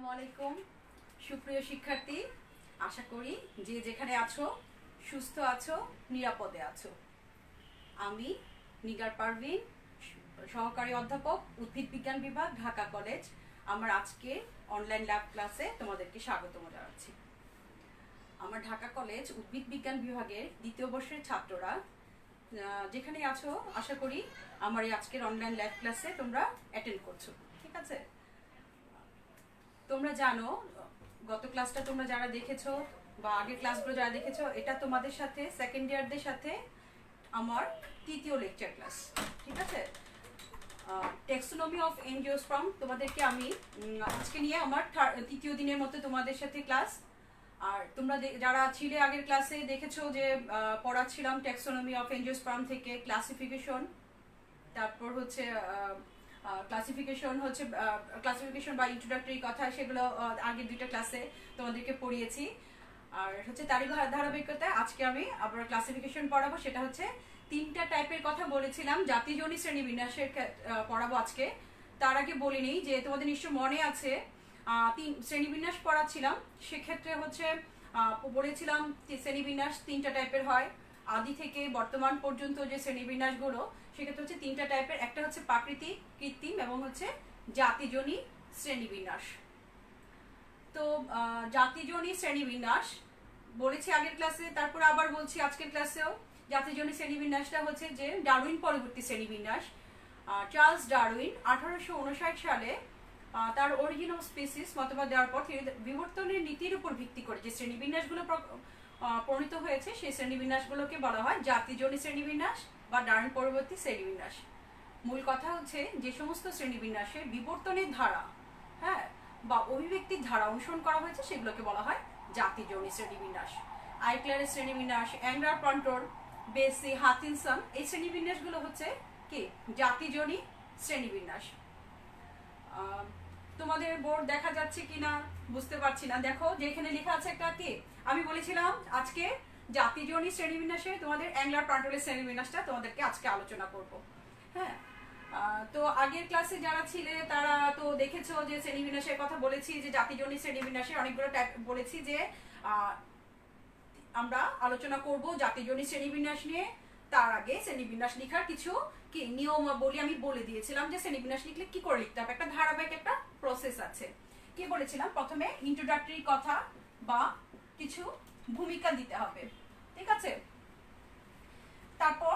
আসসালামাইকুম সুপ্রিয় শিক্ষার্থী, আশা করি যে যেখানে আছো সুস্থ আছো, নিরাপদে আছো। আমি নিগার পারভিন, সহকারী অধ্যাপক, উদ্ভিদ বিজ্ঞান বিভাগ, ঢাকা কলেজ। আমার আজকে অনলাইন ল্যাব ক্লাসে তোমাদেরকে স্বাগতম জানাচ্ছি। আমার ঢাকা কলেজ উদ্ভিদ বিজ্ঞান বিভাগের দ্বিতীয় বর্ষের ছাত্ররা যেখানে আছো, আশা করি আমার এই আজকের অনলাইন ল্যাব ক্লাসে তোমরা অ্যাটেন্ড করছো। ঠিক আছে, তোমরা জানো গত ক্লাসটা তোমরা যারা দেখেছো বা আগের ক্লাসগুলো যারা দেখেছো, এটা তোমাদের সাথে সেকেন্ড ইয়ারদের সাথে আমার তৃতীয় লেকচার ক্লাস। ঠিক আছে, টেক্সোনমি অফ এনজিওস্পার্ম তোমাদেরকে আমি আজকে নিয়ে আমার তৃতীয় দিনের মতো তোমাদের সাথে ক্লাস। আর তোমরা যারা ছিলে আগের ক্লাসে দেখেছো যে পড়াচ্ছিলাম টেক্সোনমি অফ এনজিওস্পার্ম থেকে ক্লাসিফিকেশন, তারপর হচ্ছে ক্লাসিফিকেশন বা ইন্ট্রোডাক্টরি কথা, সেগুলো আগের দুইটা ক্লাসে তোমাদেরকে পড়িয়েছি। আর হচ্ছে তারই ধারাবাহিকতায় আজকে আমি আবার ক্লাসিফিকেশন পড়াবো। সেটা হচ্ছে তিনটা টাইপের কথা বলেছিলাম, জাতিজনী শ্রেণীবিন্যাসের পড়াবো আজকে। তার আগে বলিনি যে তোমাদের নিশ্চয় মনে আছে শ্রেণীবিন্যাস পড়াচ্ছিলাম, সেক্ষেত্রে হচ্ছে বলেছিলাম শ্রেণীবিন্যাস তিনটা টাইপের হয়। আদি থেকে বর্তমান পর্যন্ত যে শ্রেণীবিন্যাসগুলো, সেক্ষেত্রে হচ্ছে তিনটা টাইপের। একটা হচ্ছে প্রাকৃতিক, কৃত্রিম এবং হচ্ছে জাতিজনী শ্রেণীবিন্যাস। তো জাতিজনী শ্রেণীবিন্যাস বলেছি আগের ক্লাসে, তারপর আবার বলছি আজকের ক্লাসেও। জাতিজনী শ্রেণীবিন্যাসটা হচ্ছে যে ডারউইন পরবর্তী শ্রেণীবিন্যাস। চার্লস ডারউইন 1859 সালে তার অরিজিন অফ স্পিসিস মতবাদ দেওয়ার পর বিবর্তনের নীতির উপর ভিত্তি করে যে শ্রেণীবিন্যাসগুলো প্রণীত হয়েছে, সেই শ্রেণীবিন্যাসগুলোকে বলা হয় জাতিজনী শ্রেণীবিন্যাস বা ডারউইন পরবর্তী শ্রেণীবিন্যাস। মূল কথা হচ্ছে যে সমস্ত শ্রেণীবিন্যাসে বিবর্তনের ধারা, হ্যাঁ, বা অভিব্যক্তির ধারা অনুসরণ করা হয়েছে, সেগুলোকে বলা হয় জাতিজনী শ্রেণীবিন্যাস। আইক্লারের শ্রেণীবিন্যাস, অ্যাংলার প্লান্টোর, বেসি, হাতিনসন, এই শ্রেণীবিন্যাসগুলো হচ্ছে কি জাতিজনী শ্রেণীবিন্যাস। তোমাদের বোর্ড দেখা যাচ্ছে কিনা বুঝতে পারছি না। দেখো যে এখানে লেখা আছে একটা কি, আমি বলেছিলাম আজকে জাতিজনী শ্রেণীবিন্যাসে তোমাদের অ্যাংলার প্লান্টোরের শ্রেণীবিন্যাসটা তোমাদেরকে আজকে আলোচনা করব। হ্যাঁ, তো আগের ক্লাসে যারা ছিলে তারা তো দেখেছো যে শ্রেণীবিন্যাসের কথা বলেছি, যে জাতিজনী শ্রেণীবিন্যাসের অনেকগুলো টাইপ বলেছি, যে আমরা আলোচনা করব জাতিজনী শ্রেণীবিন্যাস নিয়ে। তার আগে শ্রেণীবিন্যাস লেখার কিছু কি নিয়মাবলী আমি বলে দিয়েছিলাম, যে শ্রেণীবিন্যাস লিখলে কি করে লিখতে হবে, একটা ধারাবাহিক একটা প্রসেস আছে। কি বলেছিলাম, প্রথমে ইন্ট্রোডাক্টরি কথা বা কিছু ভূমিকা দিতে হবে। ঠিক আছে, তারপর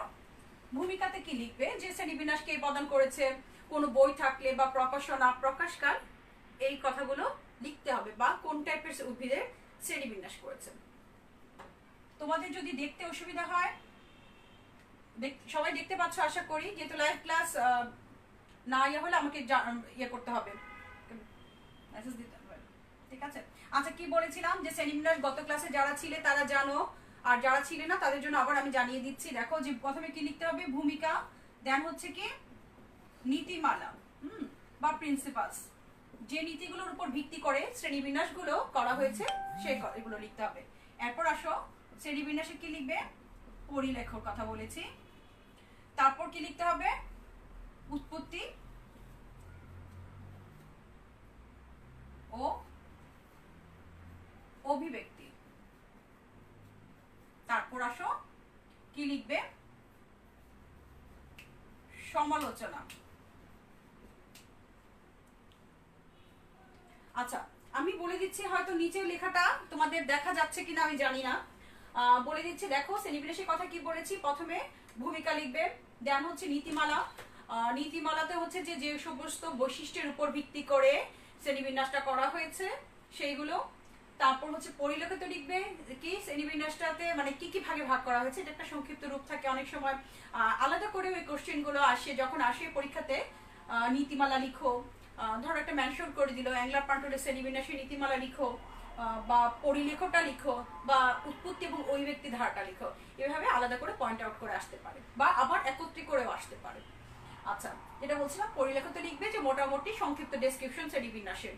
ভূমিকাতে কি লিখবে, যে শ্রেণীবিন্যাস কে প্রদান করেছে, কোনো বই থাকলে বা প্রকাশনা, প্রকাশকাল, এই কথাগুলো লিখতে হবে, বা কোন টাইপের উদ্ভিদের শ্রেণীবিন্যাস করেছে। তোমাদের যদি দেখতে অসুবিধা হয়, সবাই দেখতে পাচ্ছ আশা করি, যেহেতু লাইভ ক্লাস না ইয়ে হলে আমাকে ইয়ে করতে হবে, মেসেজ দিতে হবে। ঠিক আছে, আচ্ছা কি বলেছিলাম, যে শ্রেণীবিন্যাস গত ক্লাসে যারা ছিলে তারা জানো, আর যারা ছিলে না তাদের জন্য আবার আমি জানিয়ে দিচ্ছি। দেখো যে প্রথমে কি লিখতে হবে, ভূমিকা, দেন হচ্ছে কি নীতিমালা বা প্রিন্সিপালস, যে নীতিগুলোর উপর ভিত্তি করে শ্রেণীবিন্যাসগুলো করা হয়েছে সেগুলো লিখতে হবে। এরপর আসো শ্রেণীবিন্যাসে কি লিখবে, পরিলেখর কথা বলেছি। তারপর কি লিখতে হবে, উৎপত্তি ও অভিব্যক্তি। তারপর আসো কি লিখবে, সমালোচনা। আচ্ছা আমি বলে দিচ্ছি, হয়তো নিচের লেখাটা তোমাদের দেখা যাচ্ছে কিনা আমি জানি না, বলে দিচ্ছি। দেখো শ্রেণীবিন্যাসের কথা কি বলেছি, প্রথমে ভূমিকা লিখবে, দেন হচ্ছে নীতিমালা। নীতিমালাতে হচ্ছে যে যে সমস্ত বৈশিষ্ট্যের উপর ভিত্তি করে শ্রেণীবিন্যাসটা করা হয়েছে সেইগুলো। তারপর হচ্ছে পরিলেখিত লিখবে, কি শ্রেণীবিন্যাসটাতে মানে কি কি ভাগে ভাগ করা হয়েছে, এটা একটা সংক্ষিপ্ত রূপ থাকে। অনেক সময় আলাদা করে ওই কোশ্চেন গুলো আসে, যখন আসে পরীক্ষাতে নীতিমালা লিখো, ধরো একটা মেনশন করে দিল অ্যাংলার প্লান্টোরের শ্রেণীবিন্যাসের নীতিমালা লিখো, বা পরিলেখটা লিখো, বা উৎপত্তি এবং অভিব্যক্তি ধারাটা লিখো। এভাবে আলাদা করে পয়েন্ট আউট করে আসতে পারে, বা আবার একত্রে করেও আসতে পারে। আচ্ছা, যেটা বলছিলাম পরিলেখতে লিখবে যে মোটামুটি সংক্ষিপ্ত ডেসক্রিপশন শ্রেণীবিন্যাসের,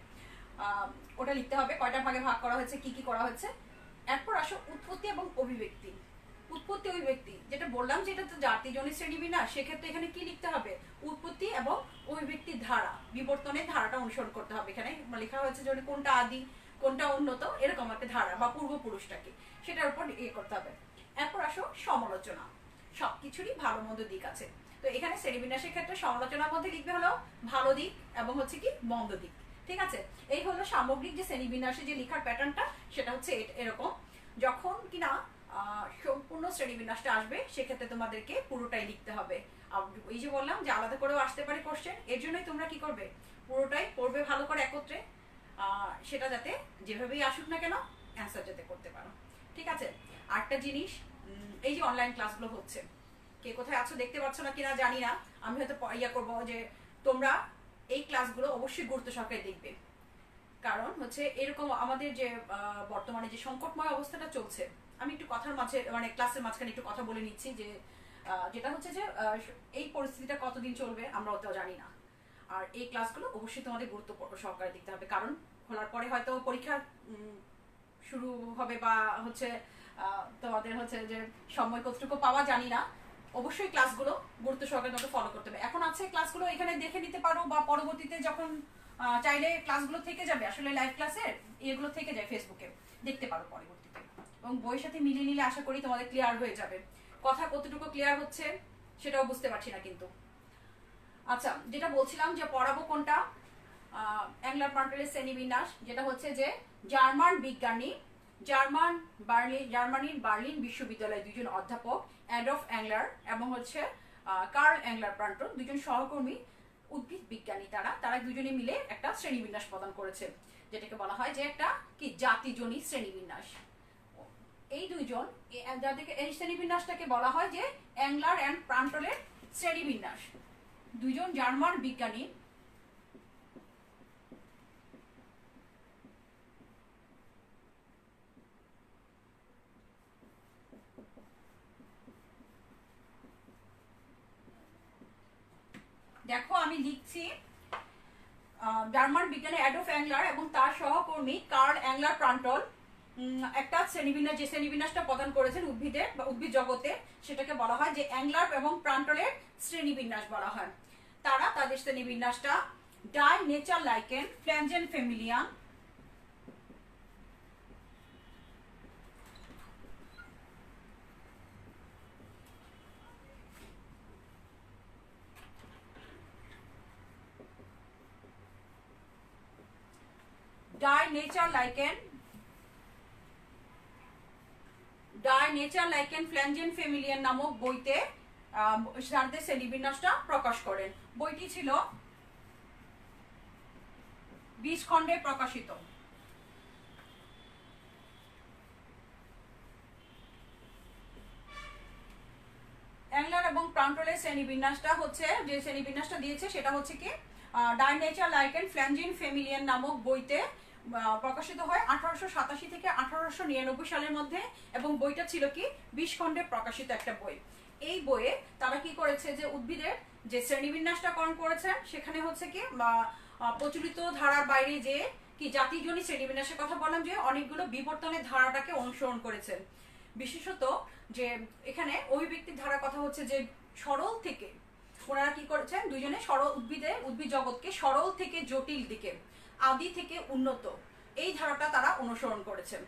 ওটা লিখতে হবে, কয়টা ভাগে ভাগ করা হয়েছে, কি কি করা হয়েছে। এরপর আসো উৎপত্তি এবং অভিব্যক্তি। উৎপত্তি অভিব্যক্তি যেটা বললাম যে এটা তো জাতি জনিত শ্রেণীবিন্যাস, সেক্ষেত্রে এখানে কি লিখতে হবে? উৎপত্তি এবং অভিব্যক্তির ধারা, বিবর্তনের ধারাটা অনুসরণ করতে হবে। এখানে লেখা হয়েছে যে কোনটা আদি কোনটা উন্নত, এরকম একটা ধারা বা পূর্বপুরুষটাকে, সেটার উপর ইয়ে করতে হবে। এরপর আসো সমালোচনা। সবকিছুরই ভালো মন্দ দিক আছে, তো এখানে শ্রেণীবিন্যাসের ক্ষেত্রে সমালোচনার মধ্যে লিখবে হলো ভালো দিক এবং হচ্ছে কি মন্দ দিক। ঠিক আছে, এই হলো সামগ্রিক যে শ্রেণীবিন্যাসে যে লেখার প্যাটার্নটা, সেটা হচ্ছে এরকম। যখন কিনা সম্পূর্ণ শ্রেণীবিন্যাসটা আসবে, সেক্ষেত্রে তোমাদেরকে পুরোটাই লিখতে হবে। এই যে বললাম যে আলাদা করেও আসতে পারে কোশ্চেন, এর জন্যই তোমরা কি করবে, পুরোটাই পড়বে ভালো করে একত্রে, সেটা যাতে যেভাবেই আসুক না কেন অ্যান্সার যাতে করতে পারো। ঠিক আছে, আরেকটা জিনিস, এই যে অনলাইন ক্লাসগুলো হচ্ছে, কে কোথায় আছো দেখতে পাচ্ছ না কিনা জানি না, আমি হয়তো ইয়া করবো যে তোমরা এই ক্লাসগুলো অবশ্যই গুরুত্ব সহকারে দেখবে। কারণ হচ্ছে এরকম আমাদের যে বর্তমানে যে সংকটময় অবস্থাটা চলছে, আমি একটু কথার মাঝে মানে ক্লাসের মাঝখানে একটু কথা বলে নিচ্ছি যে যেটা হচ্ছে যে এই পরিস্থিতিটা কতদিন চলবে আমরা অত জানি না। আর এই ক্লাসগুলো অবশ্যই তোমাদের গুরুত্ব সহকারে দিতে হবে, কারণ খোলার পরে হয়তো পরীক্ষা শুরু হবে বা হচ্ছে তোমাদের হচ্ছে যে সময় কতটুকু পাওয়া জানি না। অবশ্যই ক্লাসগুলো গুরুত্ব সহকারে তোমাকে ফলো করতে হবে। এখন আছে ক্লাসগুলো এখানে দেখে নিতে পারো, বা পরবর্তীতে যখন চাইলে ক্লাসগুলো থেকে যাবে, আসলে লাইভ ক্লাসের এগুলো থেকে যায় ফেসবুকে, দেখতে পারো পরবর্তীতে, এবং বইয়ের সাথে মিলিয়ে নিলে আশা করি তোমাদের ক্লিয়ার হয়ে যাবে। কথা কতটুকু ক্লিয়ার হচ্ছে সেটাও বুঝতে পারছি না কিন্তু। আচ্ছা, যেটা বলছিলাম যে পড়াবো কোনটা, অ্যাংলার প্রান্টলের শ্রেণীবিন্যাস, যেটা হচ্ছে যে জার্মান বিজ্ঞানী, জার্মানির বার্লিন বিশ্ববিদ্যালয়ের দুজন অধ্যাপক অ্যাডলফ অ্যাংলার এবং হচ্ছে কার্ল অ্যাংলার প্রান্টল, দুজন সহকর্মী উদ্ভিদ বিজ্ঞানী, তারা দুজনে মিলে একটা শ্রেণীবিন্যাস প্রদান করেছে, যেটাকে বলা হয় যে একটা কি জাতিজনিত শ্রেণীবিন্যাস। এই দুইজন যাদেরকে এই শ্রেণীবিন্যাসটাকে বলা হয় যে অ্যাংলার অ্যান্ড প্রান্টলের শ্রেণীবিন্যাস। দুইজন জার্মান বিজ্ঞানী দেখো আমি লিখছি, জার্মান বিজ্ঞানী অ্যাডলফ অ্যাংলার এবং তার সহকর্মী কার্ল অ্যাংলার প্রান্টল একটা শ্রেণীবিন্যাস, যে শ্রেণীবিন্যাসটা প্রদান করেছেন উদ্ভিদের বা উদ্ভিদ জগতে, সেটাকে বলা হয় যে অ্যাংলার এবং প্রান্টলের শ্রেণীবিন্যাস বলা হয়। তারা তাদের শ্রেণীবিন্যাসটা die nature lichen ফ্ল্যাঞ্জেন ফ্যামিলিয়ান, die nature lichen ফ্ল্যাঞ্জেন ফ্যামিলিয়ান নামক বইতে তাদের শ্রেণীবিন্যাসটা প্রকাশ করেন। বইটি ছিল 20 খণ্ডে প্রকাশিত। অ্যাংলার এবং প্রান্টলের শ্রেণীবিন্যাসটা হচ্ছে, যে শ্রেণীবিন্যাসটা দিয়েছে সেটা হচ্ছে কি ডাই নেচার লাইকেন ফ্ল্যাঞ্জেন ফ্যামিলিয়ান নামক বইতে প্রকাশিত হয় 1887 থেকে 1899 সালের মধ্যে, এবং বইটা ছিল কি 20 খণ্ডে প্রকাশিত একটা বই। এই বইয়ে তারা কি করেছে যে উদ্ভিদের যে শ্রেণীবিন্যাসটা করণ করেছে, সেখানে হচ্ছে কি প্রচলিত ধারার বাইরে যে কি জাতিজনিত শ্রেণীবিন্যাসের কথা বললাম, যে অনেকগুলো বিবর্তনের ধারাটাকে অনুসরণ করেছেন। বিশেষত যে এখানে অভিব্যক্তির ধারার কথা হচ্ছে যে সরল থেকে, ওনারা কি করেছেন দুইজনে উদ্ভিদ জগৎকে সরল থেকে জটিল দিকে, আদি থেকে উন্নত, এই ধারাটা তারা অনুসরণ করেছেন।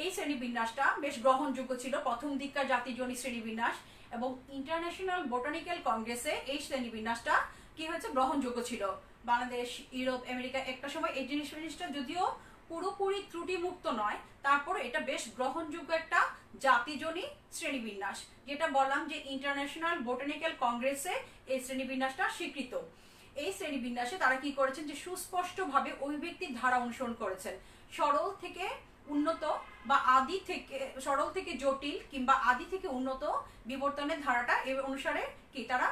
এই শ্রেণীবিন্যাসটা বেশ গ্রহণযোগ্য ছিল প্রথম দিককার জাতিজনিত শ্রেণীবিন্যাস, এবং ইন্টারন্যাশনাল বোটানিক্যাল কংগ্রেসে এই শ্রেণীবিন্যাসটা কি হয়েছে গ্রহণযোগ্য ছিল। বাংলাদেশ, ইউরোপ, আমেরিকা একটা সময় এই জিনিসটা যদিও পুরোপুরি ত্রুটিমুক্ত নয়, তারপর এটা বেশ গ্রহণযোগ্য একটা জাতিজনিত শ্রেণীবিন্যাস, যেটা বললাম যে ইন্টারন্যাশনাল বোটানিক্যাল কংগ্রেসে এই শ্রেণীবিন্যাসটা স্বীকৃত। এই শ্রেণীবিন্যাসে তারা কি করেছেন যে সুস্পষ্টভাবে অভিব্যক্তির ধারা অনুসরণ করেছেন, সরল থেকে উন্নত বা আদি থেকে সরল থেকে জটিল কিংবা আদি থেকে উন্নত বিবর্তনের ধারাটা এই অনুসারে কি তারা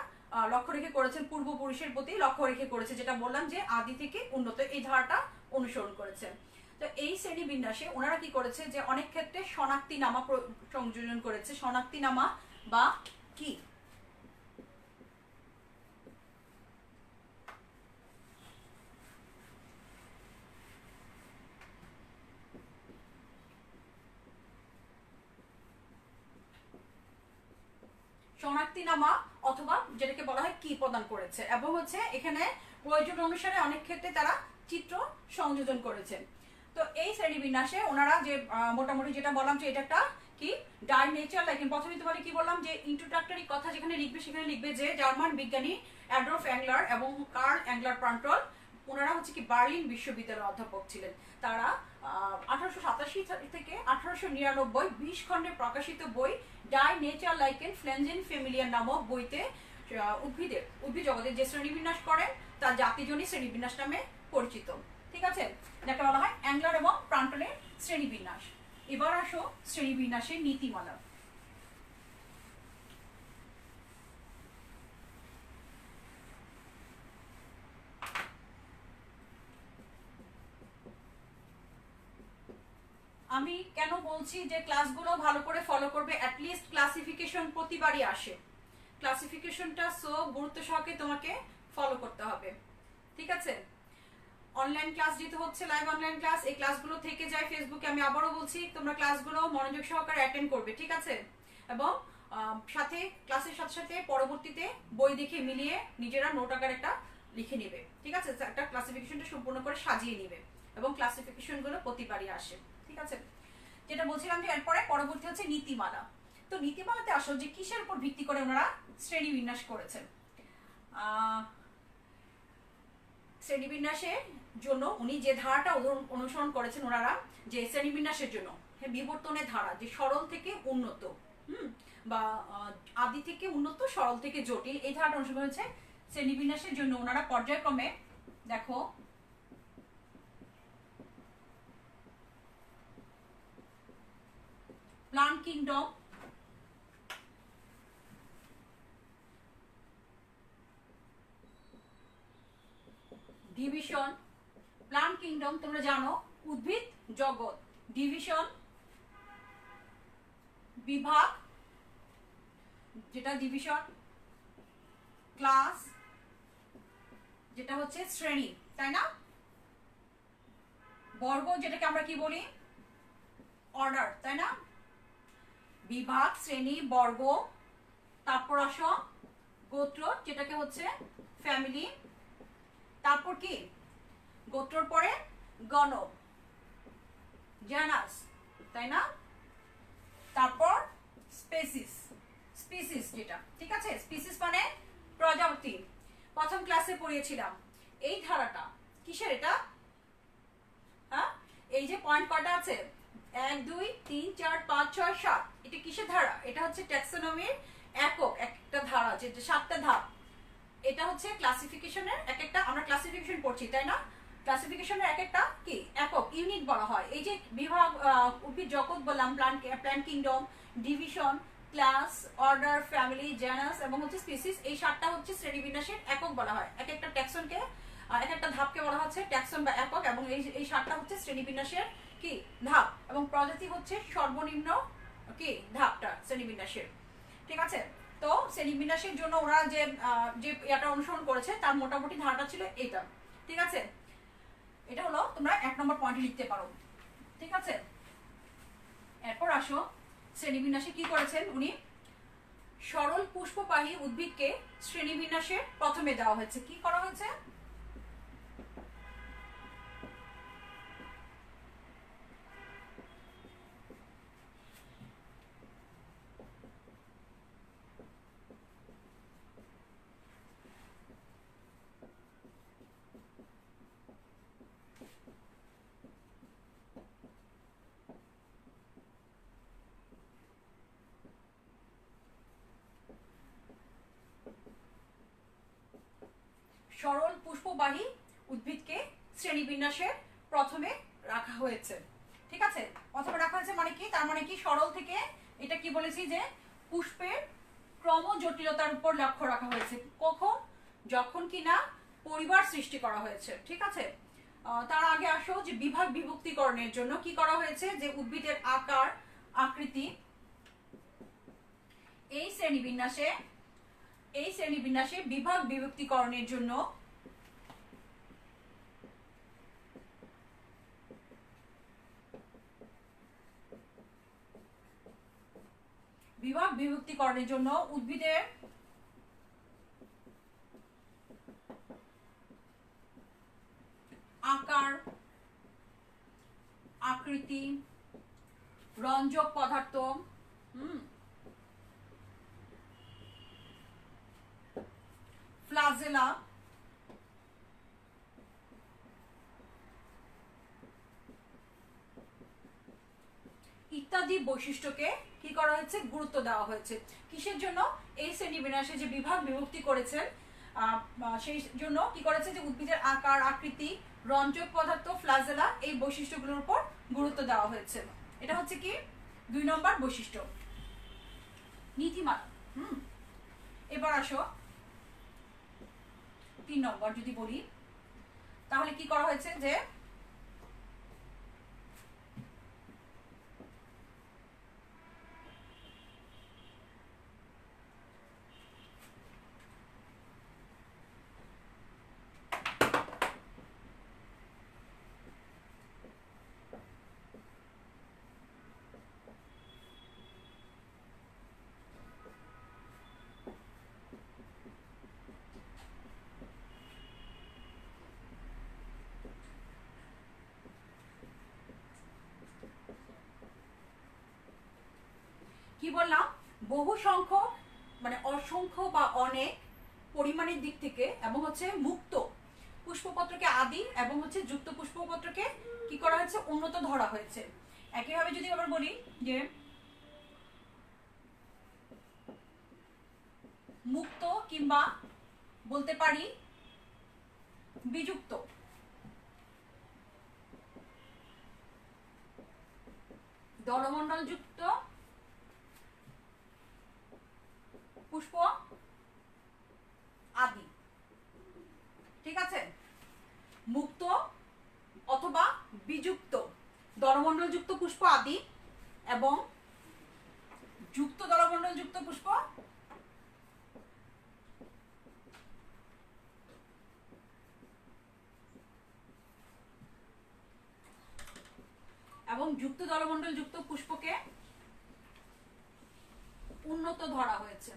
লক্ষ্য রেখে করেছেন, পূর্বপুরুষের প্রতি লক্ষ্য রেখে করেছে, যেটা বললাম যে আদি থেকে উন্নত এই ধারাটা অনুসরণ করেছেন। তো এই শ্রেণীবিন্যাসে ওনারা কি করেছে যে অনেক ক্ষেত্রে শনাক্তিনামা সংযোজন করেছে। শনাক্তিনামা বা কি শনাক্তিনামা অথবা যেটাকে বলা হয় কি প্রদান করেছে, এবং হচ্ছে এখানে প্রয়োজন অনুসারে অনেক ক্ষেত্রে তারা চিত্র সংযোজন করেছেন। তো এই শ্রেণীবিন্যাসে ওনারা যে মোটামুটি যেটা বললাম যে এটা একটা কি ডাই নেচার লাইকেন, প্রথমে তোমাকে কি বললাম যে ইন্ট্রোডাক্টরি কথা যেখানে লিখবে সেখানে লিখবে যে জার্মান বিজ্ঞানী অ্যাডলফ অ্যাংলার এবং কার্ল অ্যাংলার প্রান্টল, ওনারা হচ্ছে কি বার্লিন বিশ্ববিদ্যালয়ের অধ্যাপক ছিলেন। তারা 1887 থেকে 1899 20 খণ্ডে প্রকাশিত বই ডাই নেচার লাইকেন ফ্লেঞ্জেন ফ্যামিলিয়ার নামক বইতে উদ্ভিদ জগতের যে শ্রেণীবিন্যাস করেন তার জাতিজনী শ্রেণীবিন্যাস নামে পরিচিত। ঠিক আছে, যাকে বলা হয় অ্যাংলার এবং প্রান্টলের শ্রেণীবিন্যাস। এবার আসো শ্রেণীবিন্যাসের নীতিমালা। আমি কেন বলছি যে ক্লাসগুলো ভালো করে ফলো করবে, অ্যাটলিস্ট ক্লাসিফিকেশন প্রতিবারই আসে, ক্লাসিফিকেশনটা সো গুরুত্ব সহকারে তোমাকে ফলো করতে হবে। ঠিক আছে, অনলাইন ক্লাস যেতে হচ্ছে, লাইভ অনলাইন ক্লাস, এই ক্লাসগুলো থেকে যায় ফেসবুকে। আমি আবারও বলছি তোমরা ক্লাসগুলো মনোযোগ সহকারে অ্যাটেন্ড করবে। ঠিক আছে, এবং সাথে ক্লাসের সাথে সাথে পরবর্তীতে বই দেখে মিলিয়ে নিজেরা নোট আকারে একটা লিখে নেবে। ঠিক আছে, একটা ক্লাসিফিকেশনটা সম্পূর্ণ করে সাজিয়ে নেবে, এবং ক্লাসিফিকেশনগুলো প্রতিবারই আসে। ঠিক আছে, যেটা বলছিলাম যে এরপরে পরবর্তী হচ্ছে নীতিমালা। তো নীতিমালাতে আসো যে কিসের উপর ভিত্তি করে ওনারা শ্রেণী বিন্যাস করেছেন। শ্রেণীবিন্যাসের জন্য উনি যে ধারাটা অনুসরণ করেছেন ওনারা, যে শ্রেণীবিন্যাসের জন্য বিবর্তনের ধারা, যে সরল থেকে উন্নত, বা আদি থেকে উন্নত, সরল থেকে জটিল, এই ধারাটা অনুসরণ করেছে শ্রেণীবিন্যাসের জন্য ওনারা পর্যায়ক্রমে, দেখো plant kingdom, division, plant kingdom তোমরা জানো উদ্ভিদ জগৎ, ডিভিশন বিভাগ, যেটা ডিভিশন, ক্লাস যেটা হচ্ছে শ্রেণী, তাই না, বর্গ যেটাকে আমরা কি বলি অর্ডার, তাই না, বিভাগ, শ্রেণী, বর্গ, তারপর আসো গোত্র যেটাকে হচ্ছে ফ্যামিলি, তারপর কি গোত্রর পরে গণ জানাস, তাই না, তারপর স্পেসিস, স্পিসিস যেটা, ঠিক আছে, স্পিসিস মানে প্রজাতি। প্রথম ক্লাসে পড়িয়েছিলাম এই ধারাটা কিসের, এটা হ্যাঁ এই যে পয়েন্ট কটা আছে 1 2 3 4 5 6 7, এটা কিসের ধারা, এটা হচ্ছে ট্যাক্সোনমির একক একটা ধারা, যে 7টা ধাপ। এটা হচ্ছে ক্লাসিফিকেশনের এক একটা, আমরা ক্লাসিফিকেশন পড়ছি তাই না, ক্লাসিফিকেশনের এক একটা কি একক ইউনিট বলা হয়। এই যে বিভাগ, উদ্ভিদ জগৎ বললাম, plant kingdom, division, class, order, family, genus এবং হচ্ছে স্পিসিস, এই 7টা হচ্ছে শ্রেণীবিন্যাসের একক বলা হয়। এক একটা ট্যাক্সনকে, এক একটা ধাপকে বলা হচ্ছে ট্যাক্সন বা একক, এবং এই 7টা হচ্ছে শ্রেণীবিন্যাসের কি ধাপ, এবং প্রজাতি হচ্ছে সর্বনিম্ন কি ধাপটা শ্রেণীবিন্যাসের। ঠিক আছে, তো শ্রেণীবিন্যাসের জন্য ওরা যে এটা অনুসরণ করেছে তার মোটামুটি ধারণা ছিল এইটা। ঠিক আছে, এটা হলো তোমরা 1 নম্বর পয়েন্টে লিখতে পারো। ঠিক আছে, এরপর আসো শ্রেণীবিন্যাসে কি করেছেন উনি, সরল পুষ্পবাহী উদ্ভিদকে শ্রেণীবিন্যাসে প্রথমে দেওয়া হয়েছে। কি করা হয়েছে, সরল পুষ্পবাহী উদ্ভিদকে শ্রেণীবিন্যাসে প্রথমে রাখা হয়েছে। ঠিক আছে, প্রথমে রাখা হয়েছে মানে কি, তার মানে কি সরল থেকে, এটা কি বলেছি যে পুষ্পের ক্রম জটিলতার উপর লক্ষ্য রাখা হয়েছে। কখন, যখন কিনা পরিবার সৃষ্টি করা হয়েছে। ঠিক আছে, তার আগে আসো যে বিভাগ বিভক্তিকরণের জন্য কি করা হয়েছে, যে উদ্ভিদের আকার আকৃতি এই শ্রেণীবিন্যাসে বিভাগ বিভক্তিকরণের জন্য বিভাগ বিভক্তিকরণের জন্য উদ্ভিদের আকার, আকৃতি, রঞ্জক পদার্থ, ফ্লাজেলা, ইত্যাদি বৈশিষ্ট্যকে কি করা হয়েছে, গুরুত্ব দেওয়া হয়েছে। কিসের জন্য? এই শ্রেণীবিন্যাসে যে বিভাগ বিভক্তি করেছেন সেই জন্য কি করেছে, যে উদ্ভিদের আকার, আকৃতি, রঞ্জক পদার্থ, ফ্লাজেলা এই বৈশিষ্ট্যগুলোর উপর গুরুত্ব দেওয়া হয়েছে। এটা হচ্ছে কি 2 নম্বর বৈশিষ্ট্য, নীতিমালা। এবার আসো 3 নম্বর যদি বলি, তাহলে কি করা হয়েছে, যে কি বললাম, বহু সংখ্যক মানে অসংখ্য বা অনেক পরিমাণের দিক থেকে, এবং হচ্ছে মুক্ত পুষ্পপত্রকে আদি এবং হচ্ছে যুক্ত পুষ্পপত্রকে কি করা হয়েছে, উন্নত ধরা হয়েছে। একইভাবে যদি আবার বলি যে মুক্ত কিংবা বলতে পারি বিযুক্ত দলমণ্ডল যুক্ত পুষ্প আদি, ঠিক আছে, মুক্ত অথবা বিযুক্ত দলমণ্ডল যুক্ত পুষ্প আদি এবং যুক্ত দলমণ্ডল যুক্ত পুষ্প এবং যুক্ত দলমণ্ডল যুক্ত পুষ্পকে উন্নত ধরা হয়েছে।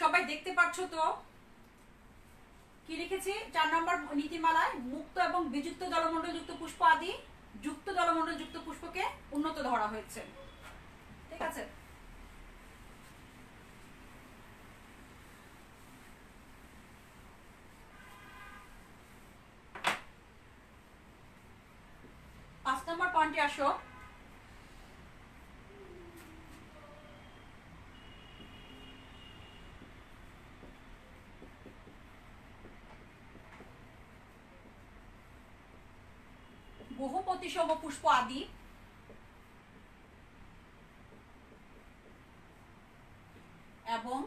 সবাই দেখতে পাচ্ছ তো কি লিখেছি 4 নম্বর নীতিমালায়, মুক্ত এবং বিযুক্ত দলমণ্ডল যুক্ত পুষ্প আদি যুক্ত দলমণ্ডল যুক্ত পুষ্পকে উন্নত ধরা হয়েছে, ঠিক আছে। পাঁচ নম্বর পয়েন্টে আসো, বহুপতিসম পুষ্প আদি এবং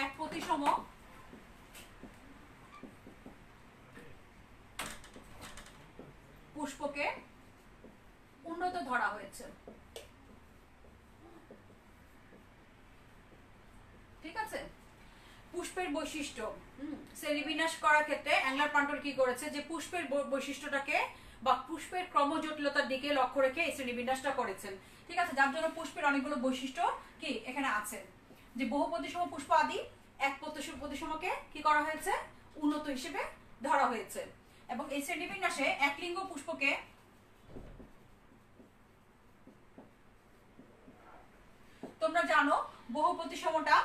একপতিসম পুষ্পকে উন্নত ধরা হয়েছে, ঠিক আছে। পুষ্পের বৈশিষ্ট্য শ্রেণীবিন্যাস করার ক্ষেত্রে অ্যাংলার পান্টল কি করেছে, যে পুষ্পের বৈশিষ্ট্যটাকে বা পুষ্পের ক্রমজটিলতার দিকে লক্ষ্য রেখে এই শ্রেণীবিন্যাসটা করেছেন, ঠিক আছে। যার জন্য পুষ্পের অনেকগুলো বৈশিষ্ট্য কি এখানে আছে, যে বহুপতিসম পুষ্প আদি একপতিসমকে কি করা হয়েছে, উন্নত হিসেবে ধরা হয়েছে। এবং এই শ্রেণীবিন্যাসে একলিঙ্গ পুষ্পকে তোমরা জানো বহুপতিসমটা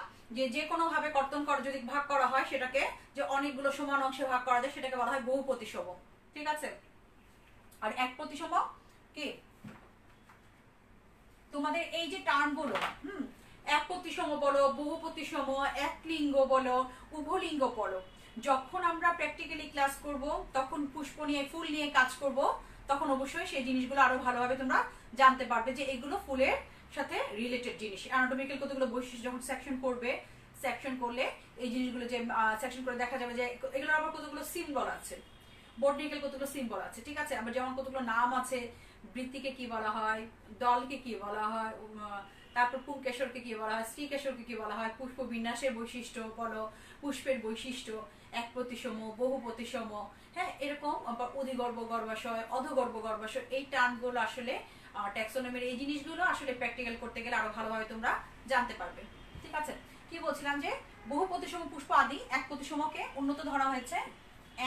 যে কোনো ভাবে কর্তন করা যদি ভাগ করা হয় সেটাকে, যে অনেকগুলো সমান অংশে ভাগ করা যায় সেটাকে বলা হয় বহুপতিসম, ঠিক আছে। আর একপতিসম কি, তোমাদের এই যে টার্মগুলো একপতিসম বলো, বহুপতিসম, একলিঙ্গ বলো, উভলিঙ্গ বলো, যখন আমরা প্র্যাকটিক্যালি ক্লাস করব তখন পুষ্প নিয়ে ফুল নিয়ে কাজ করব, তখন অবশ্যই সেই জিনিসগুলো আরো ভালোভাবে তোমরা জানতে পারবে যে এগুলো ফুলের সাথে রিলেটেড জিনিস। অ্যানাটমিক্যাল কতগুলো বৈশিষ্ট্য যখন সেকশন করবে, সেকশন করলে এই জিনিসগুলো যে সেকশন করে দেখা যাবে যে এগুলোর আবার কতগুলো সিম্বল আছে, বটনিক্যাল কতগুলো সিম্বল আছে, ঠিক আছে। আবার যেমন কতগুলো নাম আছে, বৃত্তিকে কি বলা হয়, দলকে কি বলা হয়, তারপর পুংকেশরকে কি বলা হয়, স্ত্রীকেশরকে কি বলা হয়, পুষ্প বিন্যাসের বৈশিষ্ট্য বলো, পুষ্পের বৈশিষ্ট্য, এক প্রতিসম, বহু প্রতিসম, হ্যাঁ, এরকম অধিগর্ভ গর্ভাশয়, অধগর্ভ গর্ভাশয়, এই টার্মগুলো আসলে ট্যাক্সোনমির এই জিনিসগুলো আসলে প্র্যাকটিক্যাল করতে গেলে আরো ভালোভাবে তোমরা জানতে পারবে। ঠিক আছে, কি বলছিলাম যে বহু প্রতিসম পুষ্প আদি এক প্রতিসমকে উন্নত ধরা হয়েছে।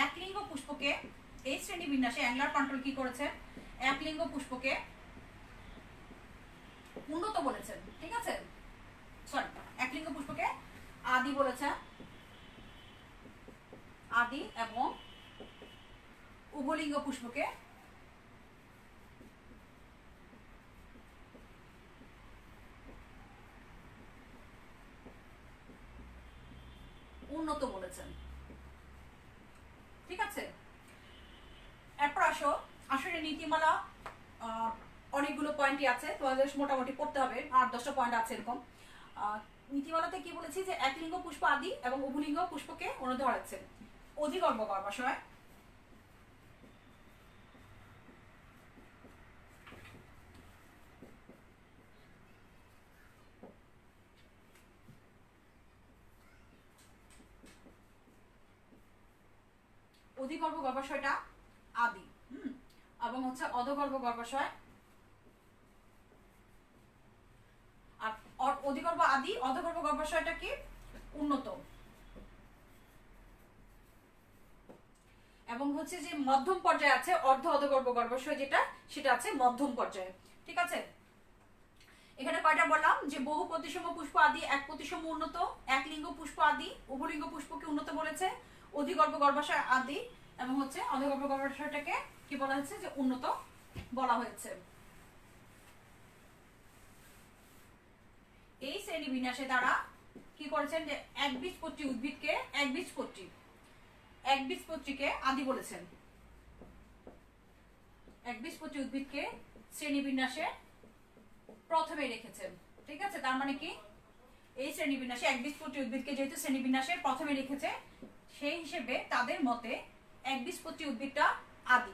এক লিঙ্গ পুষ্পকে এই শ্রেণী বিন্যাসে অ্যাংলার কন্ট্রোল কি করেছে, এক লিঙ্গ পুষ্পকে উন্নত বলেছেন। ঠিক আছে, সরি, এক লিঙ্গ পুষ্পকে আদি বলেছে, আদি, এবং উভলিঙ্গ পুষ্পকে উন্নত বলেছেন। ঠিক আছে, এরপর আসলে নীতিমালা অনেকগুলো পয়েন্টই আছে, তোমাদের মোটামুটি পড়তে হবে, 8-10টা পয়েন্ট আছে এরকম। নীতিমালাতে কি বলেছি যে এক লিঙ্গ পুষ্প আদি এবং উভলিঙ্গ পুষ্পকে উন্নত ধরেছে। অধিগর্ভ গর্ভাশয়, অধিগর্ভ গর্ভাশয়টা আদি, এবং হচ্ছে অধগর্ভ গর্ভাশয়, আর অধিগর্ভ আদি, অধগর্ভ গর্ভাশয়টা কি উন্নত, এবং হচ্ছে যে মধ্যম পর্যায়ে আছে অর্ধ অধগর্ভ গর্ভাশয়, যেটা সেটা আছে মধ্যম পর্যায়ে। ঠিক আছে, এখানে কয়টা বললাম যে বহু প্রতিসম পুষ্প আদি এক প্রতিসম উন্নত, এক লিঙ্গ পুষ্প আদি উভলিঙ্গ পুষ্পকে উন্নত বলেছে, অধিগর্ভ গর্ভাশয় আদি এবং হচ্ছে অধগর্ভ গর্ভাশয়টাকে কি বলা হয়েছে যে উন্নত বলা হয়েছে। এই শ্রেণী বিন্যাসে তারা কি করেছেন যে একবীজপত্রী উদ্ভিদকে একবীজপত্রীকে আদি বলেছেন, একবীজপত্রী উদ্ভিদকে শ্রেণী বিন্যাসে প্রথমে রেখেছেন। ঠিক আছে, তার মানে কি এই শ্রেণী বিন্যাসে একবীজপত্রী উদ্ভিদকে যেহেতু শ্রেণী বিন্যাসে প্রথমে রেখেছে, সেই হিসেবে তাদের মতে একবীজপত্রী উদ্ভিদটা আদি।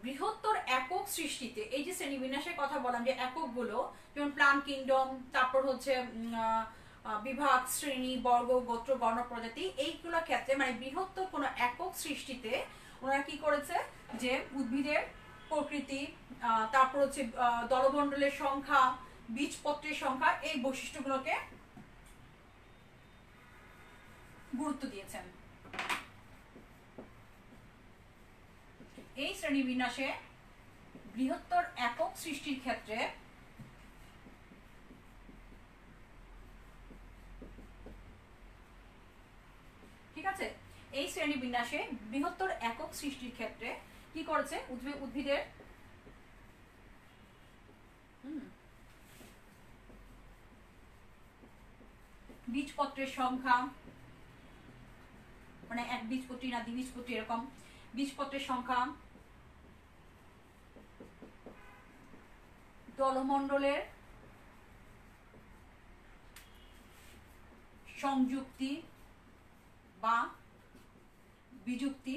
বৃহত্তর একক সৃষ্টিতে এই যে শ্রেণীবিন্যাসের কথা বললাম যে এককগুলো, যেমন প্লান্ট কিংডম, তারপর হচ্ছে বিভাগ, শ্রেণী, বর্গ, গোত্র, গণ, প্রজাতি, এইগুলো ক্ষেত্রে মানে বৃহত্তর কোনো একক সৃষ্টিতে ওনারা কি করেছে যে উদ্ভিদের প্রকৃতি, তারপর হচ্ছে দলমণ্ডলের সংখ্যা, বীজপত্রের সংখ্যা, এই বৈশিষ্ট্যগুলোকে গুরুত্ব দিয়েছেন। এই শ্রেণী বিন্যাসে বৃহত্তর একক সৃষ্টির ক্ষেত্রে ঠিক আছে, এই শ্রেণী বিন্যাসে বৃহত্তর একক সৃষ্টির ক্ষেত্রে কি করেছে উদ্ভিদের বীজপত্রের সংখ্যা, মানে এক বীজপত্রী না দ্বিবীজপত্রী, এরকম বীজপত্রের সংখ্যা, দলমণ্ডলের সংযুক্তি বা বিযুক্তি,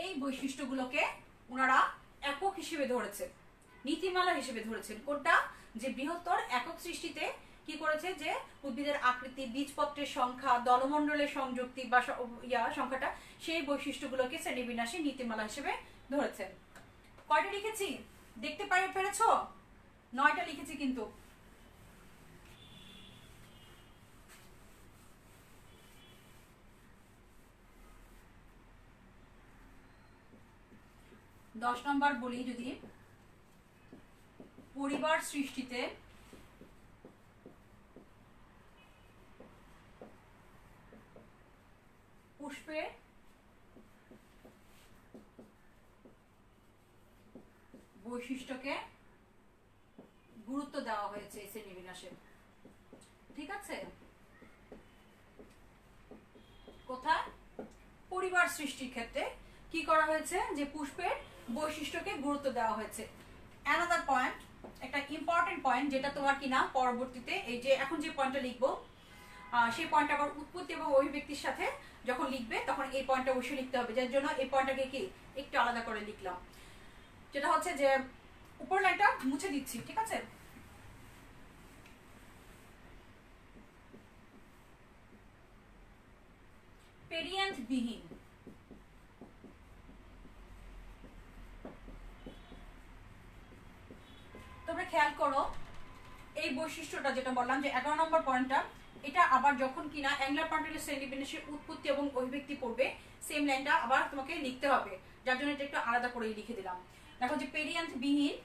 এই বৈশিষ্ট্যগুলোকে ওনারা একক হিসেবে ধরেছে, নীতিমালা হিসেবে ধরেছেন। কোনটা, যে বৃহত্তর একক সৃষ্টিতে কি করেছে যে উদ্ভিদের আকৃতি, বীজপত্রের সংখ্যা, দলমণ্ডলের সংযুক্তি বা সংখ্যাটা, সেই বৈশিষ্ট্যগুলোকে শ্রেণীবিন্যাসে নীতিমালা হিসেবে ধরেছেন। কয়টা লিখেছি দেখতে পেরেছো? 9টা লিখেছি কিন্তু। দশ নম্বর বলি, যদি পরিবার সৃষ্টিতে পুষ্পের বৈশিষ্ট্যকে গুরুত্ব দেওয়া হয়েছে এই শ্রেণীবিন্যাসে। ঠিক আছে, কোথায়? পরিবার সৃষ্টির ক্ষেত্রে কি করা হয়েছে যে পুষ্পের বৈশিষ্ট্যকে গুরুত্ব দেওয়া হয়েছে। অ্যানাদার পয়েন্ট, একটা ইম্পর্টেন্ট পয়েন্ট, যেটা তোমার কিনা পরবর্তীতে এই যে এখন যে পয়েন্টটা লিখবো সেই পয়েন্ট আবার উৎপত্তি এবং অভিব্যক্তির সাথে যখন এই পয়েন্টটা অবশ্যই লিখতে হবে, যার জন্য এই পয়েন্টটাকে কি একটু আলাদা করে লিখলাম, যেটা হচ্ছে যে উপর লাইনটা মুছে দিচ্ছি, ঠিক আছে। পেরিয়ান্থ বিহীন, তোমরা খেয়াল করো এই বৈশিষ্ট্যটা যেটা বললাম যে 11 নম্বর পয়েন্টটা, এটা আবার যখন কিনা অ্যাঙ্গুলার পার্টিকুলার শ্রেণীবিন্যাসের উৎপত্তি এবং অভিব্যক্তি পড়বে সেম লাইনটা আবার তোমাকে লিখতে হবে, যার জন্য এটা একটু আলাদা করে লিখে দিলাম। দেখো যে পেরিয়ান্থ বিহীন,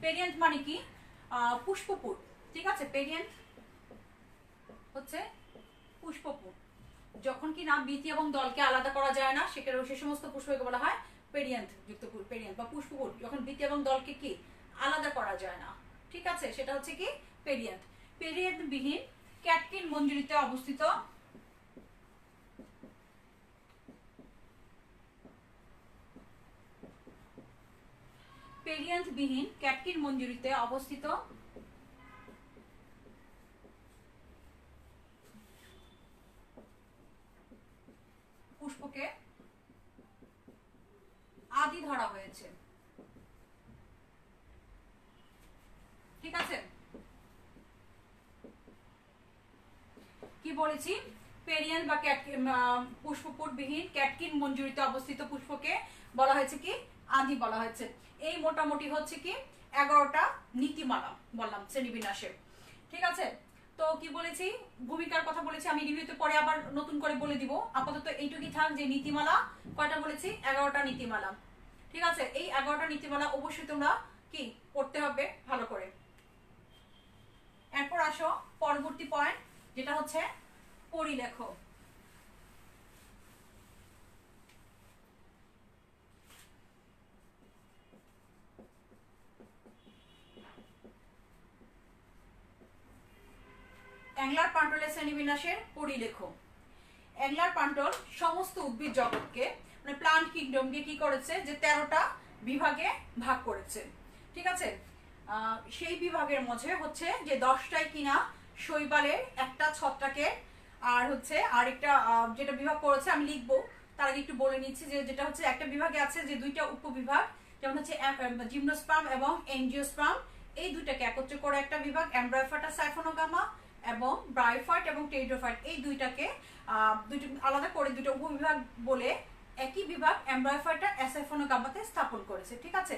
পেরিয়ান্থ মানে কি পুষ্পপুট, ঠিক আছে। পেরিয়ান্থ হচ্ছে পুষ্পপুট, যখন কি না বীতি এবং দলকে আলাদা করা যায় না সেখানে সে সমস্ত পুষ্পকে বলা হয় পেরিয়ান্থ যুক্ত পেরিয়ান্থ বা পুষ্পপুট, যখন বীতি এবং দলকে কি আলাদা করা যায় না, ঠিক আছে, সেটা হচ্ছে কি পেরিয়ান্থ। পেরিয়ান্থ বিহীন ক্যাটকিন মঞ্জুরিতে অবস্থিত পেরিয়ান্থ বিহীন ক্যাটকিন মঞ্জুরিতে অবস্থিত পুষ্পকে আদি ধরা হয়েছে, ঠিক আছে। কি বলেছি, পেরিয়ান বা পুষ্পপুট বিহীন ক্যাটকিন মঞ্জুরিতে অবস্থিত পুষ্পকে বলা হয়েছে কি আদি বলা হয়েছে। এই মোটামুটি হচ্ছে কি 11টা নীতিমালা বললাম শ্রেণীবিন্যাসের, ঠিক আছে। তো কি বলেছি, ভূমিকার কথা বলেছি, আমি রিভিউতে পরে আবার নতুন করে বলে দিব, আপাতত এইটুকুই থাক যে নীতিমালা কয়টা বলেছি, 11টা নীতিমালা, ঠিক আছে। এই 11টা নীতিমালা অবশ্যই তোমরা কি পড়তে হবে ভালো করে। এরপর আসো পরবর্তী পয়েন্ট, যেটা হচ্ছে পরিলেখ। অ্যাংলার পান্টলের শ্রেণীবিন্যাসের পরিলেখ। অ্যাংলার পান্টল সমস্ত উদ্ভিদ জগৎকে মানে প্লান্ট কিংডমকে কি করেছে যে 13টা বিভাগে ভাগ করেছে, ঠিক আছে। সেই বিভাগের মধ্যে হচ্ছে যে 10টাই কিনা শৈবালের, একটা ছত্রাকের, আর হচ্ছে আরেকটা যেটা বিভাগ করেছে আমি লিখবো তার আগে একটু বলে নিচ্ছি যে যেটা হচ্ছে একটা বিভাগে আছে যে 2টা উপবিভাগ, যেমন হচ্ছে জিমনোস্পার্ম এবং এনজিওস্পার্ম, এই দুইটাকে একত্রে করে একটা বিভাগ, এমব্রায়োফাইটা সাইফোনোগামা এবং ব্রায়োফাইট এবং টেরিডোফাইট, এই দুইটাকে দুইটা আলাদা করে দুইটা উপবিভাগ বলে একই বিভাগ এমব্রায়োফাইটা অ্যাসাইফোনোগামাতে স্থাপন করেছে, ঠিক আছে।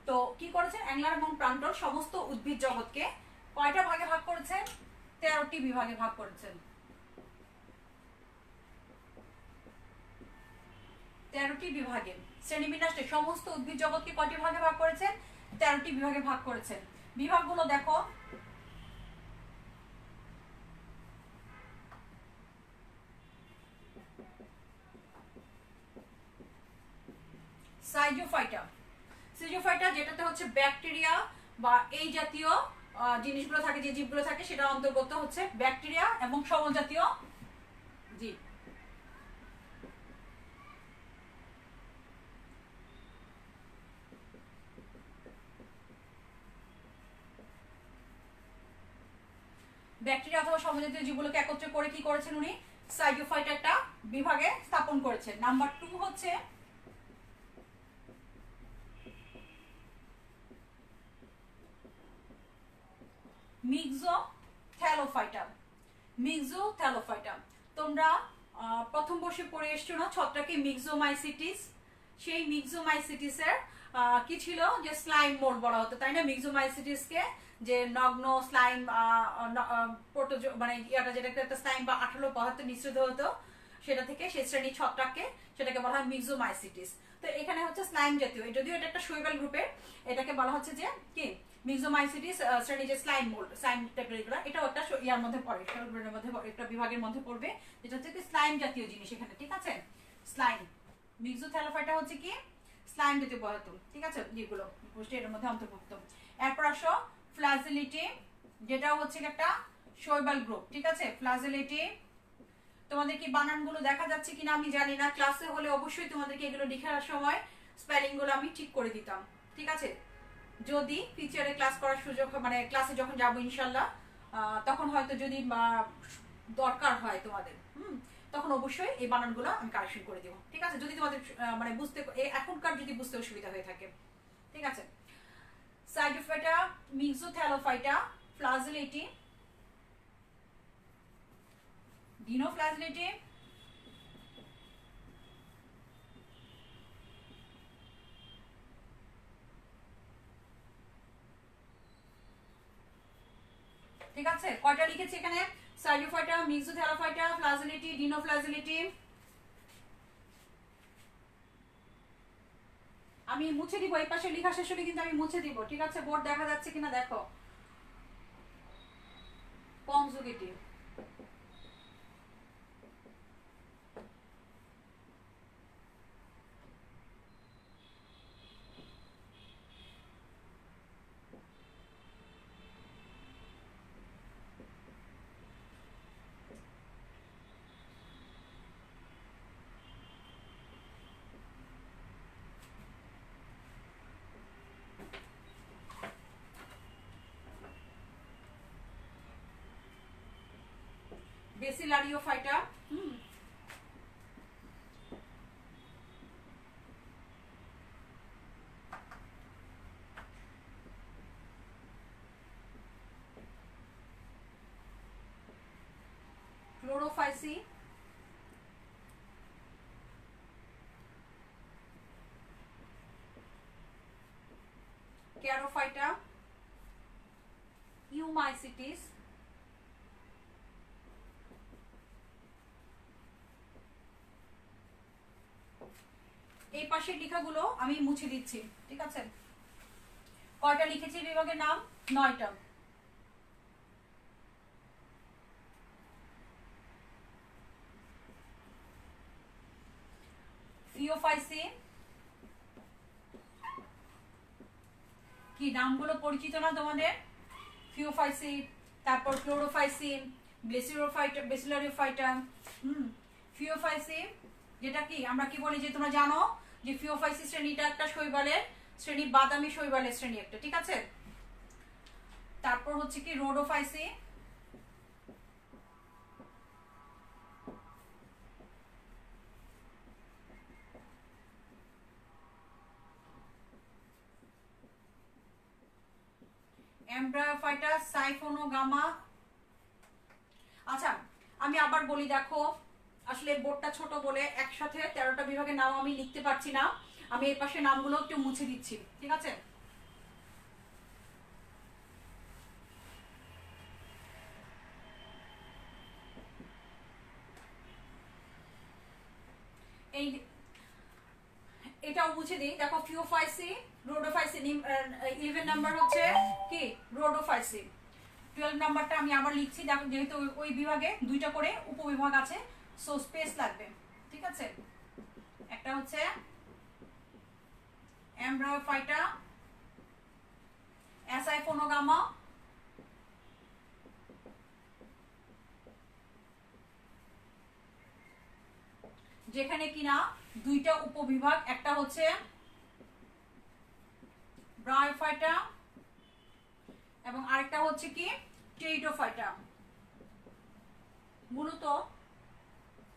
তো কি করেছেন, অ্যাংলার এবং প্রান্টল সমস্ত উদ্ভিদ জগৎকে কয়টা ভাগে ভাগ করেছেন, 13টি বিভাগে ভাগ করেছেন। 13টি বিভাগে শ্রেণীবিন্যাসে সমস্ত উদ্ভিদ জগৎকে কয়টি ভাগে ভাগ করেছেন, 13টি বিভাগে ভাগ করেছেন। বিভাগগুলো দেখো, সাইজোফাইটা, সিজোফাইটা যেটাতে হচ্ছে ব্যাকটেরিয়া বা এই জাতীয় জিনিসগুলো থাকে, যে জীবগুলো থাকে সেটা অন্তর্গত হচ্ছে ব্যাকটেরিয়া এবং সবল জাতীয় জীব। ব্যাকটেরিয়া অথবা সবল জাতীয় জীবগুলোকে একত্রে করে কি করেছেন উনি, সাইজোফাইটা একটা বিভাগে স্থাপন করেছেন। নাম্বার 2 হচ্ছে মিক্সোথ্যালোফাইটা। মিক্সোথ্যালোফাইটা তোমরা প্রথম বর্ষে পড়ে এসছো না ছত্রাকে মিক্সোমাইসিটিস, সেই মিক্সোমাইসিটিসের কি ছিল যে স্লাইম মোল্ড বলা হতো, তাই না। মিক্সোমাইসিটিসকে যে নগ্ন স্লাইম মানে ইয়াটা যেটা একটা স্লাইম বা আঠালো পদার্থ মিশ্রিত হতো সেটা থেকে সেই শ্রেণী ছত্রাককে সেটাকে বলা হয় মিক্সোমাইসিটিস। তো এখানে হচ্ছে স্লাইম জাতীয়, যদিও এটা একটা শৈবাল গ্রুপের, এটাকে বলা হচ্ছে যে কি মিক্সোমাইসিটিস শ্রেণী যে স্লাইম মোল্ড স্লাইম টাইপের এগুলো, এটাও একটা ইয়ার মধ্যে পড়ে, মধ্যে একটা বিভাগের মধ্যে পড়বে, যেটা হচ্ছে কি স্লাইম জাতীয় জিনিস এখানে, ঠিক আছে। স্লাইম মিক্সোথ্যালোফাইটা হচ্ছে কি স্লাইম জাতীয় পদার্থ, ঠিক আছে, যেগুলো পুষ্টি এর মধ্যে অন্তর্ভুক্ত। এরপর আসো ফ্ল্যাজেলিটি, যেটা হচ্ছে একটা শৈবাল গ্রুপ, ঠিক আছে। ফ্ল্যাজেলিটি তোমাদের কি বানানগুলো দেখা যাচ্ছে কিনা আমি জানি না, ক্লাসে হলে অবশ্যই তোমাদেরকে এগুলো লেখার সময় স্পেলিং গুলো আমি ঠিক করে দিতাম, ঠিক আছে। যদি ফিউচারে ক্লাস করার সুযোগ মানে ক্লাসে যখন যাবো ইনশাল্লাহ তখন হয়তো যদি দরকার হয় তোমাদের তখন অবশ্যই এই বানানগুলো আমি কারেকশন করে দেবো, ঠিক আছে, যদি তোমাদের মানে বুঝতে এখনকার যদি বুঝতে অসুবিধা হয়ে থাকে, ঠিক আছে। সাইডোফাইটা, মিক্সোথ্যালোফাইটা, ফ্লাজেলেটি, ডিনোফ্লাজেলেটি, ঠিক আছে। কয়টা লিখেছি এখানে? সাইডোফাইটা, মিক্সোথ্যালোফাইটা, ফ্লাজেলেটি, ডিনোফ্লাজেলেটি। আমি মুছে দিব, এই পাশে লেখা শেষ হলে কিন্তু আমি মুছে দিব, ঠিক আছে। বোর্ড দেখা যাচ্ছে কিনা দেখো। কনজুগেটিভ, বেসিলারিওফাইটা, ক্লোরোফাইসি, ক্যারোফাইটা, ইউমাইসিটিস, এই পাশের লেখাগুলো আমি মুছে দিচ্ছি, ঠিক আছে। কয়টা লিখেছি বিভাগের নাম? 9টা। ফিওফাইসি, কি নামগুলো পরিচিত না তোমাদের? ফিওফাইসি, তারপর ক্লোরোফাইসি, বেসিলারিওফাইটা। ফিওফাইসি যেটা কি আমরা কি বলি, যে তোমরা জানো যে ফিওফাইসি শ্রেণীটা একটা শৈবালের শ্রেণী, বাদামি শৈবালের শ্রেণী একটা, ঠিক আছে। তারপর হচ্ছে কি রোডোফাইসি, এমব্রায়োফাইটা, সাইফোনোগামা। আচ্ছা আমি আবার বলি, দেখো আসলে বোর্ডটা ছোট বলে একসাথে 13টা বিভাগের নাম আমি লিখতে পারছি না, আমি এই পাশে নামগুলো একটু মুছে দিচ্ছি, ঠিক আছে। এই এটাও মুছে দিই, দেখো ফিওফাইসি, রোডোফাইসি, 11 নাম্বার হচ্ছে কি রোডোফাইসি। 12 নাম্বারটা আমি আবার লিখছি, দেখো যেহেতু ওই বিভাগে 2টা করে উপবিভাগ আছে, সো স্পেস লাগবে, ঠিক আছে। একটা হচ্ছে এমব্রায়োফাইটা, অ্যাসাইফোনোগামা, যেখানে কিনা 2টা উপবিভাগ, একটা হচ্ছে ব্রায়োফাইটা এবং আরেকটা হচ্ছে কি টেরিডোফাইটা। মূলত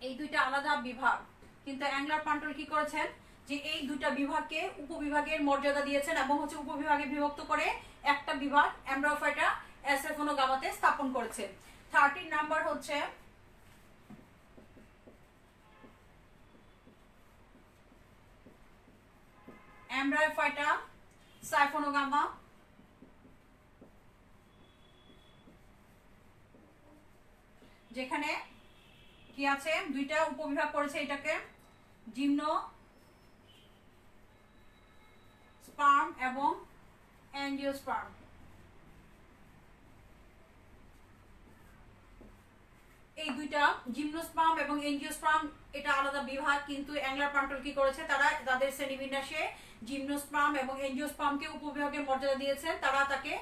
এই 2টা আলাদা বিভাগ, কিন্তু অ্যাংলার পান্টল কি করেছেন যে এই 2টা বিভাগকে উপবিভাগের মর্যাদা দিয়েছেন এবং হচ্ছে উপবিভাগে বিভক্ত করে একটা বিভাগ এমব্রায়োফাইটা অ্যাসাইফোনোগামাতে স্থাপন করেছে। 13 নাম্বার হচ্ছে এমব্রায়োফাইটা, সাইফোনোগামা, যেখানে কি আছে 2টা উপবিভাগ করেছে এটাকে, জিমনোস্পার্ম এবং অ্যাঞ্জিওস্পার্ম। এই 2টা জিমনোস্পার্ম এবং এনজিওস্পার্ম এটা আলাদা বিভাগ, কিন্তু অ্যাংলার পান্টল কি করেছে, তারা তাদের শ্রেণীবিন্যাসে জিমনোস্পার্ম এবং এনজিওস্পার্মকে উপবিভাগের মর্যাদা দিয়েছেন। তারা তাকে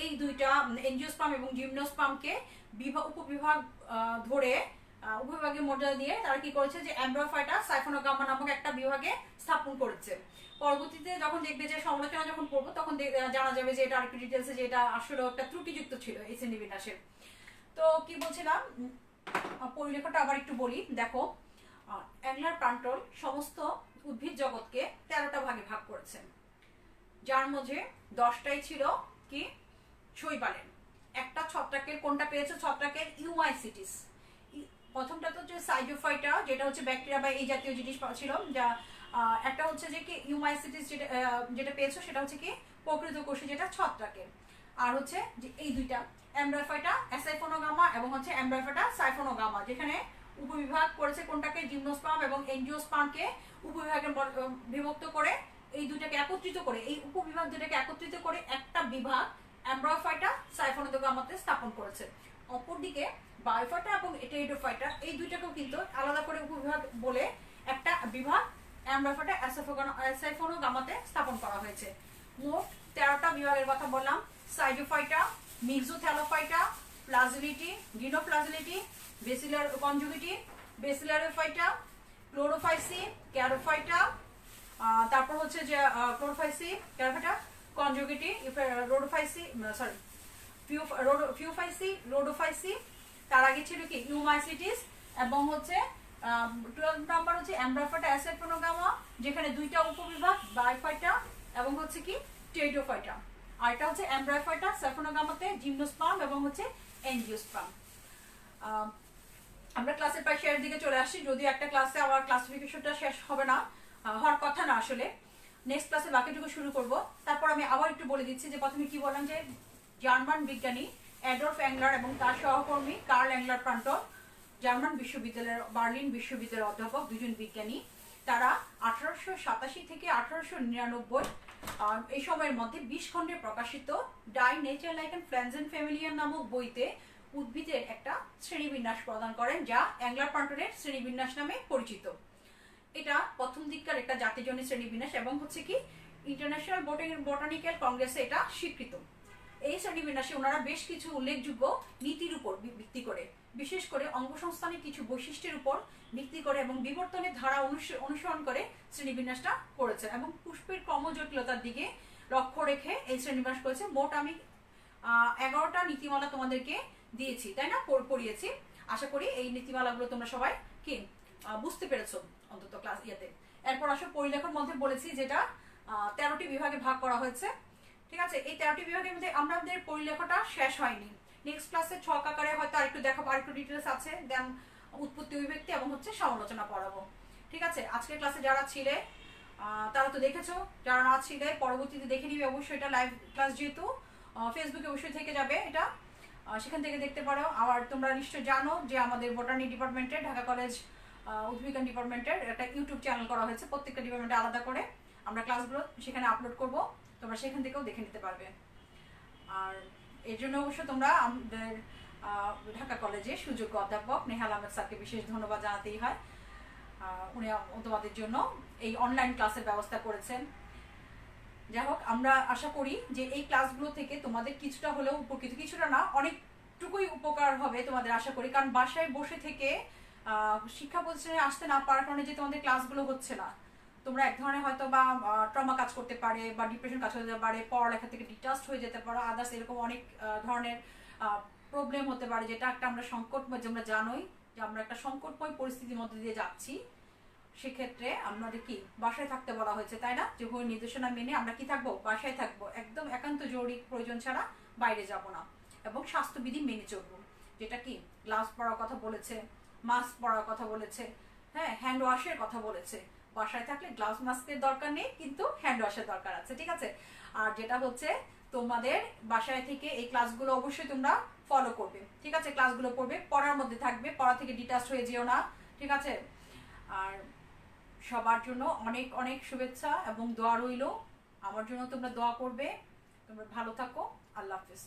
এই 2টা এনজিওস্পার্ম এবং জিমনোস্পার্মকে উপবিভাগ ধরে উপবিভাগের মর্যাদা দিয়ে তারা কি করেছে যে এমব্রায়োফাইটা সাইফোনোগামা নামক একটা বিভাগে স্থাপন করেছে। পরবর্তীতে যখন দেখবে যে সমালোচনা যখন পড়বো তখন জানা যাবে যে এটা আরেকটু ডিটেলসে যে এটা আসলে একটা ত্রুটিযুক্ত ছিল এই শ্রেণীবিন্যাসের। তো কি বলছিলাম, পরিলেখটা আবার একটু বলি। দেখো, অ্যাংলার প্লান্টল সমস্ত উদ্ভিদ জগৎকে 13টা ভাগে ভাগ করেছে, যার মধ্যে 10টাই ছিল কি শৈবালের। একটা ছত্রাকের, কোনটা পেয়েছে ছত্রাকের? ইউমাইসিটিস। প্রথমটা তো হচ্ছে সাইজোফাইটা, যেটা হচ্ছে ব্যাকটেরিয়া বা এই জাতীয় জিনিস ছিল, যা একটা হচ্ছে যে কি ইউমাইসিটিস যেটা পেয়েছো সেটা হচ্ছে কি প্রকৃত কোষে, যেটা ছত্রাকের। আর হচ্ছে যে এই দুইটা এমব্রায়োফাইটা অ্যাসাইফোনোগামা এবং হচ্ছে এমব্রায়োফাইটা সাইফোনোগামা, যেখানে উপবিভাগ করেছে কোনটাকে? জিমনোস্পার্ম এবং এনজিওস্পার্মকে উপবিভাগে বিভক্ত করে এই দুটাকে একত্রিত করে, এই উপবিভাগ দুটাকে একত্রিত করে একটা বিভাগ এমব্রায়োফাইটা সাইফোনোগামাতে স্থাপন করেছে। অপরদিকে বায়োফাইটা এবং টেরিডোফাইটা এই দুইটাকেও কিন্তু আলাদা করে উপবিভাগ বলে একটা বিভাগ এমব্রায়োফাইটা অ্যাসাইফোনোগামাতে স্থাপন করা হয়েছে। মোট 13টা বিভাগের কথা বললাম। সাইজোফাইটা, মিক্সোথ্যালোফাইটা, প্লাজিলিটি, গিনোপ্লাজিলিটি, বেসিলার কনজুগিটি, বেসিলারিওফাইটা, ক্লোরোফাইসি, ক্যারোফাইটা, তারপর হচ্ছে যে ক্লোরোফাইসি, ক্যারোফাইটা, কনজুগিটি, রোডোফাইসি, সরি ফিউফাইসি, রোডোফাইসি। তার আগে ছিল কি ইউমাইসিটিস, এবং হচ্ছে 12 নাম্বার হচ্ছে এমব্রায়োফাইটা অ্যাসাইফোনোগামা, যেখানে দুইটা উপবিভাগ বায়োফাইটা এবং হচ্ছে কি টেরিডোফাইটা। আর এটা হচ্ছে এমব্রায়োফাইটা সাইফোনোগামাতে জিমনোস্পার্ম এবং হচ্ছে এনজিওস্পার্ম। আমরা ক্লাসের প্রায় শেষের দিকে চলে আসছি, যদিও একটা ক্লাসে আমার ক্লাসিফিকেশনটা শেষ হবে না, হওয়ার কথা না আসলে। নেক্সট ক্লাসে বাকিটুকু শুরু করব। তারপর আমি আবার একটু বলে দিচ্ছি যে প্রথমে কি বললাম, যে জার্মান বিজ্ঞানী অ্যাডলফ অ্যাংলার এবং তার সহকর্মী কার্ল অ্যাংলার প্লান্টল, জার্মান বিশ্ববিদ্যালয়ের বার্লিন বিশ্ববিদ্যালয়ের অধ্যাপক, দুজন বিজ্ঞানী, তারা 1887 থেকে 1899 এই সময়ের মধ্যে 20 খণ্ডে প্রকাশিত ডাই নেচার লাইকেন ফ্ল্যানজেন ফ্যামিলিয়ান নামক বইতে উদ্ভিদের একটা শ্রেণীবিন্যাস প্রদান করেন, যা অ্যাংলার প্লান্টলের শ্রেণীবিন্যাস নামে পরিচিত। এটা প্রথম দিককার একটা জাতিজনীয় শ্রেণীবিন্যাস এবং হচ্ছে কি ইন্টারন্যাশনাল বোটানিক্যাল কংগ্রেসে এটা স্বীকৃত। এই শ্রেণীবিন্যাসে ওনারা বেশ কিছু উল্লেখযোগ্য নীতির উপর ভিত্তি করে, বিশেষ করে অঙ্গসংস্থানের কিছু বৈশিষ্ট্যের উপর ভিত্তি করে এবং বিবর্তনের ধারা অনুসরণ করে শ্রেণীবিন্যাসটা করেছেন, এবং পুষ্পের ক্রমজটিলতার দিকে লক্ষ্য রেখে এই শ্রেণীবিন্যাস করেছে। মোট আমি 11টা নীতিমালা তোমাদেরকে দিয়েছি, তাই না, পড়িয়েছি। আশা করি এই নীতিমালাগুলো তোমরা সবাই কি বুঝতে পেরেছো অন্তত ক্লাস ইয়েতে। এরপর আসো পরিলেখের মধ্যে বলেছি, যেটা 13টি বিভাগে ভাগ করা হয়েছে। ঠিক আছে, এই 13টি বিভাগের মধ্যে আমাদের পরিলেখটা শেষ হয়নি। নেক্সট ক্লাসে ছক আকারে হয়তো আরেকটু দেখাবো, আরেকটু ডিটেলস আছে, দেন উৎপত্তি, অভিব্যক্তি এবং হচ্ছে সমালোচনা পড়াবো। ঠিক আছে, আজকের ক্লাসে যারা ছিলে তারা তো দেখেছো, যারা না ছিলে পরবর্তীতে দেখে নিবে অবশ্যই। এটা লাইভ ক্লাস যেহেতু ফেসবুকে অবশ্যই থেকে যাবে, এটা সেখান থেকে দেখতে পারো। আর তোমরা নিশ্চয়ই জানো যে আমাদের বোটানি ডিপার্টমেন্টের, ঢাকা কলেজ উদ্ভিদবিজ্ঞান ডিপার্টমেন্টের একটা ইউটিউব চ্যানেল করা হয়েছে, প্রত্যেকটা ডিপার্টমেন্টে আলাদা করে আমরা ক্লাসগুলো সেখানে আপলোড করব, তোমরা সেখান থেকেও দেখে নিতে পারবে। আর এর জন্য অবশ্য তোমরা আমাদের ঢাকা কলেজে সুযোগ্য অধ্যাপক নেহাল আহমেদ স্যারকে বিশেষ ধন্যবাদ জানাতেই হয়। উনি তোমাদের জন্য এই অনলাইন ক্লাসের ব্যবস্থা করেছেন। যাই হোক, আমরা আশা করি যে এই ক্লাসগুলো থেকে তোমাদের কিছুটা হলেও উপকৃত, কিছুটা না অনেকটুকুই উপকার হবে তোমাদের আশা করি। কারণ বাসায় বসে থেকে শিক্ষা প্রতিষ্ঠানে আসতে না পারার কারণে যে তোমাদের ক্লাসগুলো হচ্ছে না, তোমরা এক ধরনের হয়তো বা ট্রমা কাজ করতে পারে বা ডিপ্রেশন কাজ করতে পারে, পড়ালেখা থেকে ডিটাচড হয়ে যেতে পারো, আদার্স এরকম অনেক ধরনের প্রবলেম হতে পারে, যেটা একটা আমরা সংকটময়, যে আমরা জানোই যে আমরা একটা সংকটময় পরিস্থিতির মধ্যে দিয়ে যাচ্ছি। সেক্ষেত্রে আমাদের কি বাসায় থাকতে বলা হয়েছে, তাই না? যে নির্দেশনা মেনে আমরা কি থাকবো, বাসায় থাকবো, একদম একান্ত জরুরি প্রয়োজন ছাড়া বাইরে যাব না, এবং স্বাস্থ্যবিধি মেনে চলবো, যেটা কি গ্লাভস পরার কথা বলেছে, মাস্ক পরার কথা বলেছে, হ্যাঁ, হ্যান্ড ওয়াশের কথা বলেছে। বাসায় থাকলে গ্লাভস মাস্কের দরকার নেই, কিন্তু হ্যান্ড ওয়াশের দরকার আছে। ঠিক আছে, আর যেটা হচ্ছে তোমাদের বাসায় থেকে এই ক্লাসগুলো অবশ্যই তোমরা ফলো করবে। ঠিক আছে, ক্লাসগুলো পড়বে, পড়ার মধ্যে থাকবে, পড়া থেকে ডিটাচ হয়ে যেও না। ঠিক আছে, আর সবার জন্য অনেক অনেক শুভেচ্ছা এবং দোয়া রইল। আমার জন্য তোমরা দোয়া করবে। তোমরা ভালো থাকো। আল্লাহ হাফেজ।